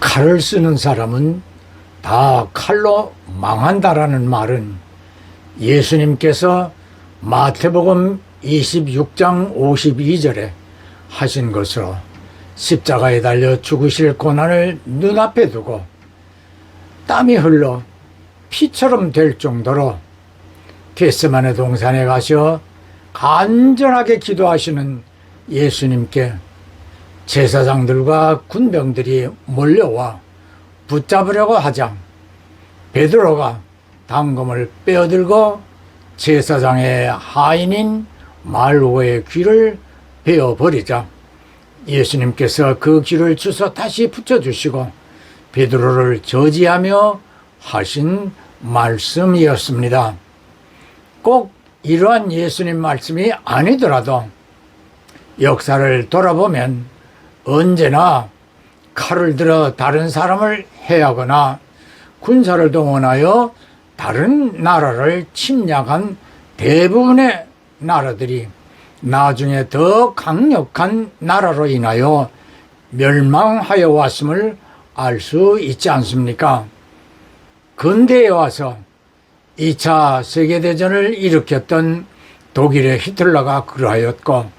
칼을 쓰는 사람은 다 칼로 망한다라는 말은 예수님께서 마태복음 26장 52절에 하신 것으로 십자가에 달려 죽으실 고난을 눈앞에 두고 땀이 흘러 피처럼 될 정도로 겟세마네 동산에 가셔 간절하게 기도하시는 예수님께 제사장들과 군병들이 몰려와 붙잡으려고 하자 베드로가 단검을 빼어들고 제사장의 하인인 말고의 귀를 베어버리자 예수님께서 그 귀를 주워 다시 붙여주시고 베드로를 저지하며 하신 말씀이었습니다. 꼭 이러한 예수님 말씀이 아니더라도 역사를 돌아보면 언제나 칼을 들어 다른 사람을 해하거나 군사를 동원하여 다른 나라를 침략한 대부분의 나라들이 나중에 더 강력한 나라로 인하여 멸망하여 왔음을 알 수 있지 않습니까? 근대에 와서 2차 세계대전을 일으켰던 독일의 히틀러가 그러하였고,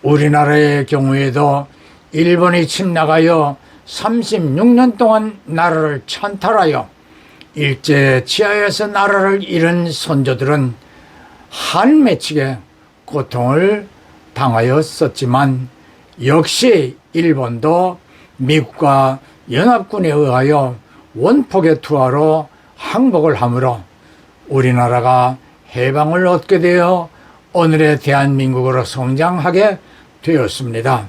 우리나라의 경우에도 일본이 침략하여 36년 동안 나라를 찬탈하여 일제 치하에서 나라를 잃은 선조들은 한맺히게 고통을 당하였었지만 역시 일본도 미국과 연합군에 의하여 원폭의 투하로 항복을 하므로 우리나라가 해방을 얻게 되어 오늘의 대한민국으로 성장하게 되었습니다.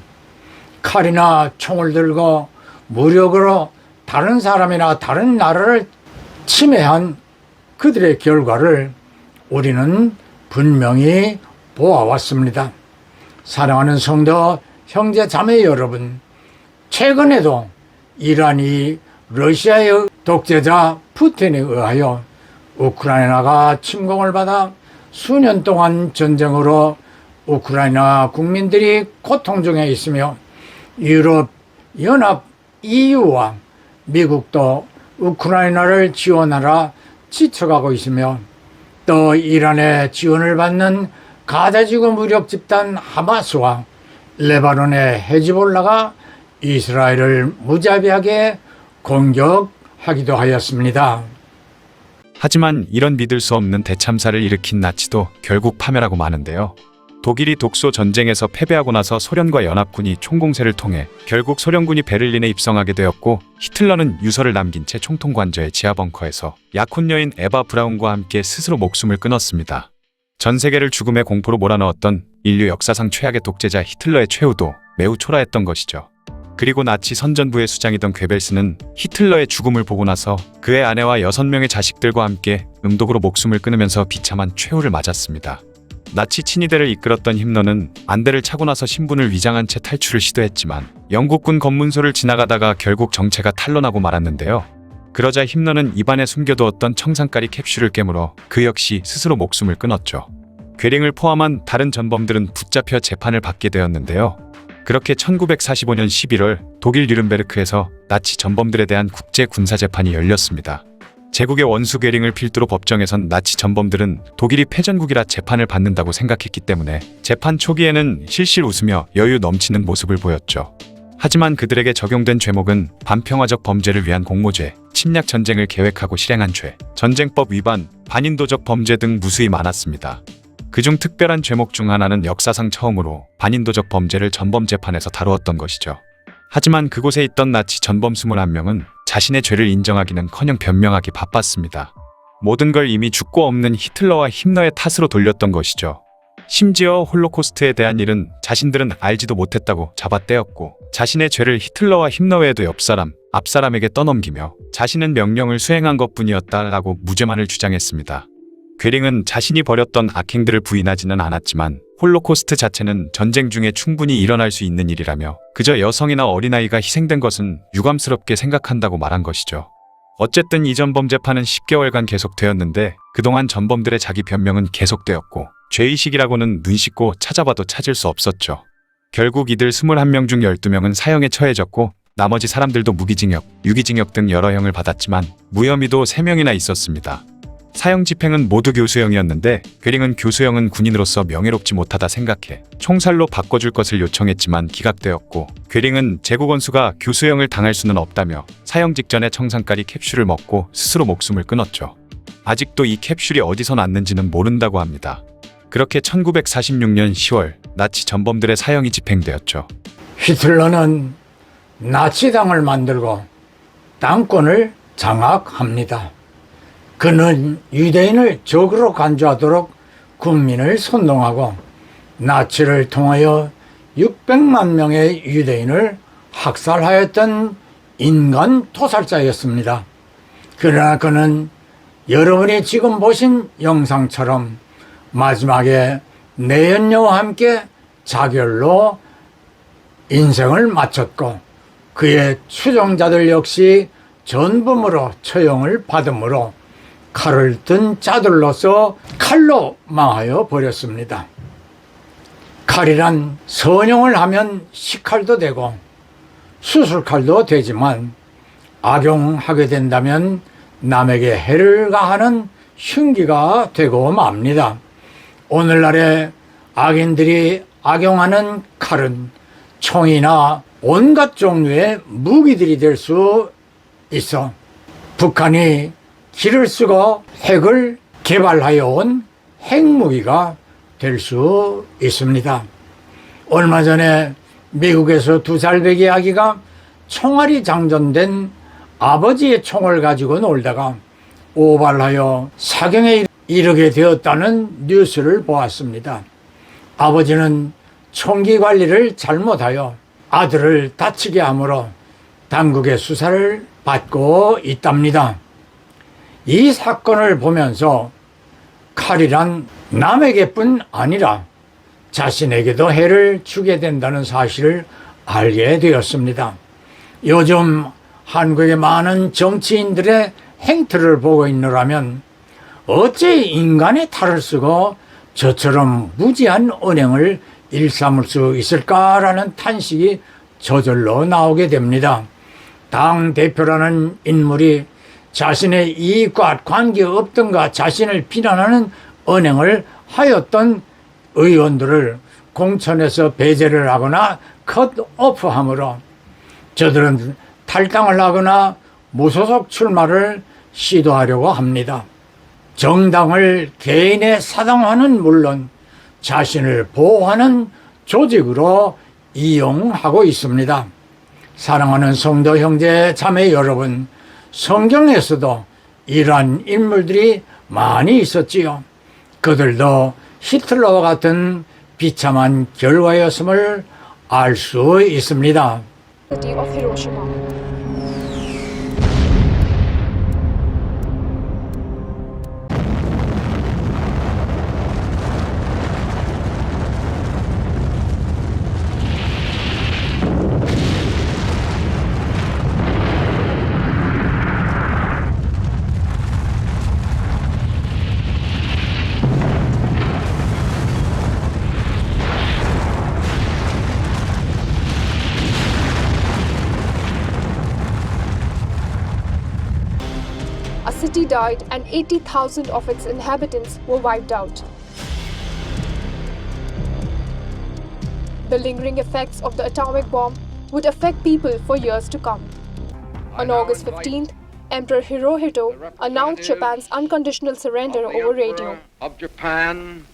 칼이나 총을 들고 무력으로 다른 사람이나 다른 나라를 침해한 그들의 결과를 우리는 분명히 보아왔습니다. 사랑하는 성도 형제 자매 여러분, 최근에도 이란이 러시아의 독재자 푸틴에 의하여 우크라이나가 침공을 받아 수년 동안 전쟁으로 우크라이나 국민들이 고통 중에 있으며 유럽 연합 EU와 미국도 우크라이나를 지원하라 지쳐가고 있으며 또 이란의 지원을 받는 가자지구 무력 집단 하마스와 레바논의 헤즈볼라가 이스라엘을 무자비하게 공격하기도 하였습니다. 하지만 이런 믿을 수 없는 대참사를 일으킨 나치도 결국 파멸하고 마는데요. 독일이 독소 전쟁에서 패배하고 나서 소련과 연합군이 총공세를 통해 결국 소련군이 베를린에 입성하게 되었고, 히틀러는 유서를 남긴 채 총통관저의 지하 벙커에서 약혼 여인 에바 브라운과 함께 스스로 목숨을 끊었습니다. 전 세계를 죽음의 공포로 몰아넣었던 인류 역사상 최악의 독재자 히틀러의 최후도 매우 초라했던 것이죠. 그리고 나치 선전부의 수장이던 괴벨스는 히틀러의 죽음을 보고 나서 그의 아내와 6명의 자식들과 함께 음독으로 목숨을 끊으면서 비참한 최후를 맞았습니다. 나치 친위대를 이끌었던 힘러는 안대를 차고 나서 신분을 위장한 채 탈출을 시도했지만 영국군 검문소를 지나가다가 결국 정체가 탄로나고 말았는데요. 그러자 힘러는 입안에 숨겨두었던 청산가리 캡슐을 깨물어 그 역시 스스로 목숨을 끊었죠. 괴링을 포함한 다른 전범들은 붙잡혀 재판을 받게 되었는데요. 그렇게 1945년 11월 독일 뉘른베르크에서 나치 전범들에 대한 국제 군사재판이 열렸습니다. 제국의 원수 괴링을 필두로 법정에선 나치 전범들은 독일이 패전국이라 재판을 받는다고 생각했기 때문에 재판 초기에는 실실 웃으며 여유 넘치는 모습을 보였죠. 하지만 그들에게 적용된 죄목은 반평화적 범죄를 위한 공모죄, 침략 전쟁을 계획하고 실행한 죄, 전쟁법 위반, 반인도적 범죄 등 무수히 많았습니다. 그중 특별한 죄목 중 하나는 역사상 처음으로 반인도적 범죄를 전범재판에서 다루었던 것이죠. 하지만 그곳에 있던 나치 전범 21명은 자신의 죄를 인정하기는커녕 변명하기 바빴습니다. 모든 걸 이미 죽고 없는 히틀러와 힘러의 탓으로 돌렸던 것이죠. 심지어 홀로코스트에 대한 일은 자신들은 알지도 못했다고 잡아떼었고, 자신의 죄를 히틀러와 힘러 외에도 옆사람, 앞사람에게 떠넘기며 자신은 명령을 수행한 것뿐이었다라고 무죄만을 주장했습니다. 괴링은 자신이 벌였던 악행들을 부인하지는 않았지만 홀로코스트 자체는 전쟁 중에 충분히 일어날 수 있는 일이라며 그저 여성이나 어린아이가 희생된 것은 유감스럽게 생각한다고 말한 것이죠. 어쨌든 이 전범 재판은 10개월간 계속되었는데 그동안 전범들의 자기 변명은 계속되었고, 죄의식이라고는 눈 씻고 찾아봐도 찾을 수 없었죠. 결국 이들 21명 중 12명은 사형에 처해졌고 나머지 사람들도 무기징역, 유기징역 등 여러 형을 받았지만 무혐의도 3명이나 있었습니다. 사형 집행은 모두 교수형이었는데 괴링은 교수형은 군인으로서 명예롭지 못하다 생각해 총살로 바꿔줄 것을 요청했지만 기각되었고, 괴링은 제국원수가 교수형을 당할 수는 없다며 사형 직전에 청산가리 캡슐을 먹고 스스로 목숨을 끊었죠. 아직도 이 캡슐이 어디서 났는지는 모른다고 합니다. 그렇게 1946년 10월 나치 전범들의 사형이 집행되었죠. 히틀러는 나치당을 만들고 당권을 장악합니다. 그는 유대인을 적으로 간주하도록 국민을 선동하고 나치를 통하여 600만 명의 유대인을 학살하였던 인간 토살자였습니다. 그러나 그는 여러분이 지금 보신 영상처럼 마지막에 내연녀와 함께 자결로 인생을 마쳤고, 그의 추종자들 역시 전범으로 처형을 받으므로 칼을 든 자들로서 칼로 망하여 버렸습니다. 칼이란 선용을 하면 식칼도 되고 수술칼도 되지만 악용하게 된다면 남에게 해를 가하는 흉기가 되고 맙니다. 오늘날의 악인들이 악용하는 칼은 총이나 온갖 종류의 무기들이 될 수 있어 북한이 기를 쓰고 핵을 개발하여 온 핵무기가 될 수 있습니다. 얼마 전에 미국에서 2살배기 아기가 총알이 장전된 아버지의 총을 가지고 놀다가 오발하여 사경에 이르게 되었다는 뉴스를 보았습니다. 아버지는 총기 관리를 잘못하여 아들을 다치게 하므로 당국의 수사를 받고 있답니다. 이 사건을 보면서 칼이란 남에게뿐 아니라 자신에게도 해를 주게 된다는 사실을 알게 되었습니다. 요즘 한국의 많은 정치인들의 행태를 보고 있노라면 어째 인간의 탈을 쓰고 저처럼 무지한 언행을 일삼을 수 있을까라는 탄식이 저절로 나오게 됩니다. 당대표라는 인물이 자신의 이익과 관계없던가 자신을 비난하는 언행을 하였던 의원들을 공천에서 배제를 하거나 컷오프하므로 저들은 탈당을 하거나 무소속 출마를 시도하려고 합니다. 정당을 개인의 사당화는 물론 자신을 보호하는 조직으로 이용하고 있습니다. 사랑하는 성도 형제 자매 여러분, 성경에서도 이러한 인물들이 많이 있었지요. 그들도 히틀러와 같은 비참한 결과였음을 알 수 있습니다. City of Hiroshima. A city died and 80,000 of its inhabitants were wiped out. The lingering effects of the atomic bomb would affect people for years to come. On August 15th, Emperor Hirohito announced Japan's unconditional surrender of the over Emperor radio. of Japan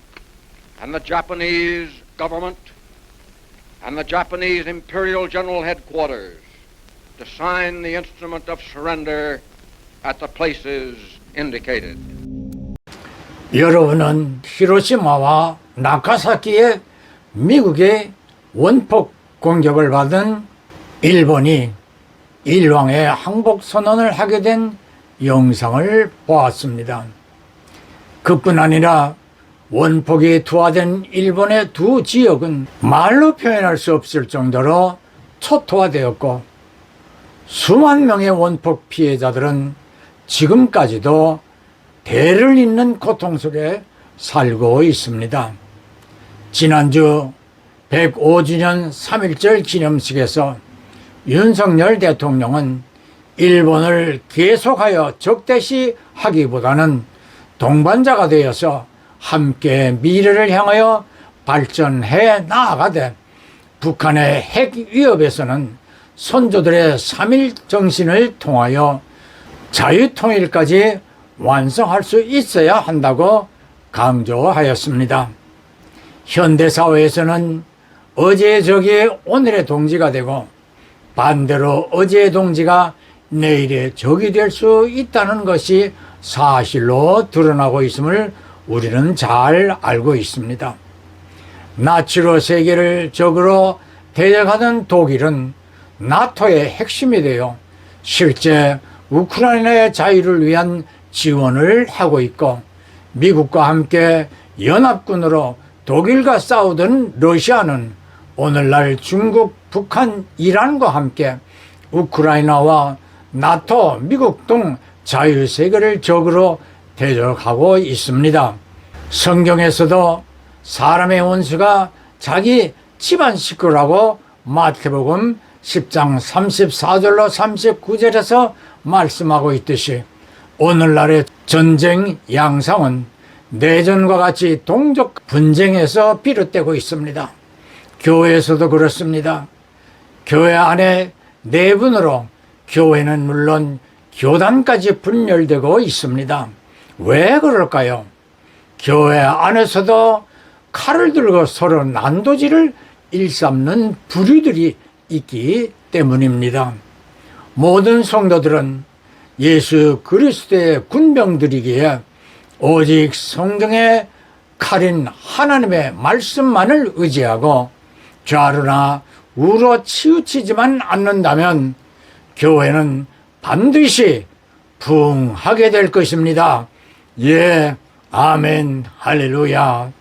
and the Japanese government and the Japanese Imperial General Headquarters to sign the instrument of surrender at the places indicated. 여러분은 히로시마와 나가사키에 미국의 원폭 공격을 받은 일본이 일왕의 항복 선언을 하게 된 영상을 보았습니다. 그뿐 아니라 원폭이 투하된 일본의 두 지역은 말로 표현할 수 없을 정도로 초토화되었고, 수만 명의 원폭 피해자들은 지금까지도 대를 잇는 고통 속에 살고 있습니다. 지난주 105주년 3.1절 기념식에서 윤석열 대통령은 일본을 계속하여 적대시하기보다는 동반자가 되어서 함께 미래를 향하여 발전해 나아가되 북한의 핵 위협에서는 선조들의 3.1 정신을 통하여 자유통일까지 완성할 수 있어야 한다고 강조하였습니다. 현대사회에서는 어제의 적이 오늘의 동지가 되고 반대로 어제의 동지가 내일의 적이 될 수 있다는 것이 사실로 드러나고 있음을 우리는 잘 알고 있습니다. 나치로 세계를 적으로 대적하던 독일은 나토의 핵심이 되어 실제 우크라이나의 자유를 위한 지원을 하고 있고 미국과 함께 연합군으로 독일과 싸우던 러시아는 오늘날 중국, 북한, 이란과 함께 우크라이나와 나토, 미국 등 자유세계를 적으로 대적하고 있습니다. 성경에서도 사람의 원수가 자기 집안 식구라고 마태복음 10장 34절로 39절에서 말씀하고 있듯이 오늘날의 전쟁 양상은 내전과 같이 동족 분쟁에서 비롯되고 있습니다. 교회에서도 그렇습니다. 교회 안에 내분으로 교회는 물론 교단까지 분열되고 있습니다. 왜 그럴까요? 교회 안에서도 칼을 들고 서로 난도질을 일삼는 부류들이 있기 때문입니다. 모든 성도들은 예수 그리스도의 군병들이기에 오직 성경의 칼인 하나님의 말씀만을 의지하고 좌로나 우로 치우치지만 않는다면 교회는 반드시 부흥하게 될 것입니다. 예, 아멘, 할렐루야.